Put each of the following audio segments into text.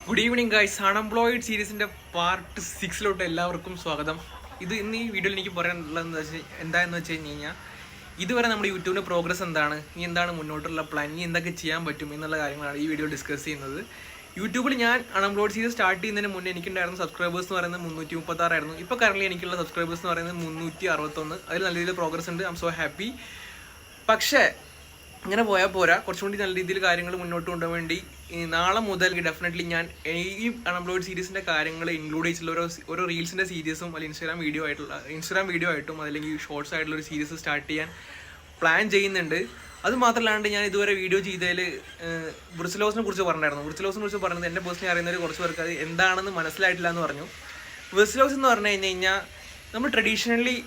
Good evening guys. Unemployed സീരീസിന്റെ part 6 എല്ലാവർക്കും സ്വാഗതം. ഇന്ന് ഈ വീഡിയോയിൽ എനിക്ക് പറയാനുള്ളത് എന്താണെന്ന് വെച്ച് കഴിഞ്ഞാൽ ഇതുവരെ നമ്മുടെ യൂട്യൂബിൻ്റെ പ്രോഗ്രസ് എന്താണ്, ഇനി എന്താണ് മുന്നോട്ടുള്ള പ്ലാൻ, ഇനി എന്തൊക്കെ ചെയ്യാൻ പറ്റും എന്നുള്ള കാര്യങ്ങളാണ് ഈ വീഡിയോ ഡിസ്കസ് ചെയ്യുന്നത്. യൂട്യൂബിൽ ഞാൻ അൺഎംപ്ലോയിഡ് സീരീസ് സ്റ്റാർട്ട് ചെയ്യുന്നതിന് മുന്നേ എനിക്കുണ്ടായിരുന്ന സബ്സ്ക്രൈബേഴ്സ് എന്ന് പറയുന്നത് 336 ആയിരുന്നു. ഇപ്പോൾ കറന്റ് എനിക്കുള്ള സബ്സ്ക്രൈബേഴ്സ് എന്ന് പറയുന്നത് 361. അതിൽ നല്ല രീതിയിൽ പ്രോഗ്രസ് ഉണ്ട്. I M so happy. പക്ഷേ ഇങ്ങനെ പോയാൽ പോരാ, കുറച്ചും കൂടി നല്ല രീതിയിൽ കാര്യങ്ങൾ മുന്നോട്ട് കൊണ്ടുപോകാൻ വേണ്ടി നാളെ മുതൽ ഡെഫിനറ്റ്ലി ഞാൻ ഈ അൺഎംപ്ലോയിഡ് സീരീസിൻ്റെ കാര്യങ്ങൾ ഇൻക്ലൂഡ് ചെയ്തിട്ടുള്ള ഓരോ റീൽസിൻ്റെ സീരീസും അല്ലെങ്കിൽ ഇൻസ്റ്റാഗ്രാം വീഡിയോ ആയിട്ടും അതല്ലെങ്കിൽ ഷോർട്സ് ആയിട്ടുള്ള ഒരു സീരീസ് സ്റ്റാർട്ട് ചെയ്യാൻ പ്ലാൻ ചെയ്യുന്നുണ്ട്. അത് മാത്രമല്ലാണ്ട് ഞാൻ ഇതുവരെ വീഡിയോ ചെയ്തതിൽ ബ്രുസലോസിനെ കുറിച്ച് പറഞ്ഞത് എൻ്റെ പേഴ്സണലി അറിയുന്നവർ കുറച്ച് പേർക്ക് അത് എന്താണെന്ന് മനസ്സിലായിട്ടില്ല എന്ന് പറഞ്ഞു. ബ്രുസലോസ് എന്ന് പറഞ്ഞു കഴിഞ്ഞാൽ നമ്മൾ ട്രഡീഷണലി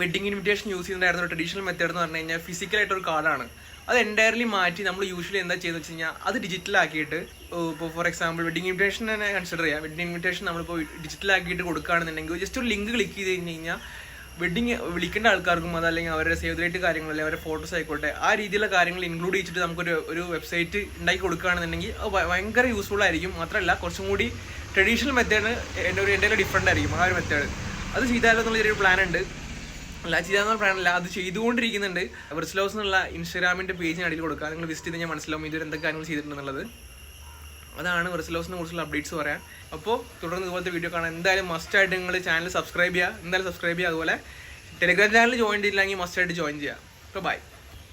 വെഡിങ് ഇൻവിറ്റേഷൻ യൂസ് ചെയ്യുന്നതായിരുന്നു. ട്രഡീഷണൽ മെത്തേഡ് എന്ന് പറഞ്ഞു കഴിഞ്ഞാൽ ഫിസിക്കലായിട്ടൊരു കാർഡാണ്. അത് എൻറ്റയർലി മാറ്റി നമ്മൾ യൂഷ്വലി എന്താ ചെയ്യുന്നത് വെച്ച് കഴിഞ്ഞാൽ അത് ഡിജിറ്റലാക്കിയിട്ട്, ഇപ്പോൾ ഫോർ എക്സാമ്പിൾ വെഡിങ് ഇൻവിറ്റേഷൻ തന്നെ കൺസിഡർ ചെയ്യാം. വെഡിങ് ഇൻവിറ്റേഷൻ നമ്മളിപ്പോൾ ഡിജിറ്റലാക്കിയിട്ട് കൊടുക്കുകയാണെന്നുണ്ടെങ്കിൽ ജസ്റ്റ് ഒരു ലിങ്ക് ക്ലിക്ക് ചെയ്ത് കഴിഞ്ഞ് കഴിഞ്ഞാൽ വെഡിങ് വിളിക്കേണ്ട ആൾക്കാർക്കും അതല്ലെങ്കിൽ അവരുടെ സേവ് ദ ഡേറ്റ് കാര്യങ്ങൾ അല്ലെങ്കിൽ അവരുടെ ഫോട്ടോസ് ആയിക്കോട്ടെ ആ രീതിയിലുള്ള കാര്യങ്ങൾ ഇൻക്ലൂഡ് ചെയ്തിട്ട് നമുക്കൊരു വെബ്സൈറ്റ് ഉണ്ടാക്കി കൊടുക്കുകയാണെന്നുണ്ടെങ്കിൽ അത് ഭയങ്കര യൂസ്ഫുൾ ആയിരിക്കും. മാത്രമല്ല കുറച്ചും കൂടി ട്രഡീഷണൽ മെത്തേഡ് എൻ്റെ ഡിഫറെൻ്റ് ആയിരിക്കും ആ ഒരു മെത്തേഡ്. അത് ചെയ്താലോ എന്നുള്ള ചെറിയൊരു പ്ലാൻ ഉണ്ട്. അല്ല ചെയ്യാവുന്ന പ്ലാനല്ല, അത് ചെയ്തുകൊണ്ടിരിക്കുന്നുണ്ട്. ബ്രുസലോസ് എന്നുള്ള ഇൻസ്റ്റാഗ്രാമിൻ്റെ പേജിന് അടിയിൽ കൊടുക്കുക. നിങ്ങൾ വിസിറ്റ് ചെയ്ത് ഞാൻ മനസ്സിലാവും ഇതുവരെ എന്തൊക്കെ കാര്യങ്ങൾ ചെയ്തിട്ടുണ്ടെന്നുള്ളത്. അതാണ് ബ്രുസലോസിനെ കുറിച്ചുള്ള അപ്ഡേറ്റ്സ് പറയാം. അപ്പോൾ തുടർന്ന് ഇതുപോലത്തെ വീഡിയോ കാണാൻ എന്തായാലും മസ്റ്റായിട്ട് നിങ്ങൾ ചാനൽ സബ്സ്ക്രൈബ് ചെയ്യുക. അതുപോലെ ടെലിഗ്രാം ചാനൽ ജോയിൻ ചെയ്തില്ലെങ്കിൽ മസ്റ്റായിട്ട് ജോയിൻ ചെയ്യുക. അപ്പോൾ ബൈ.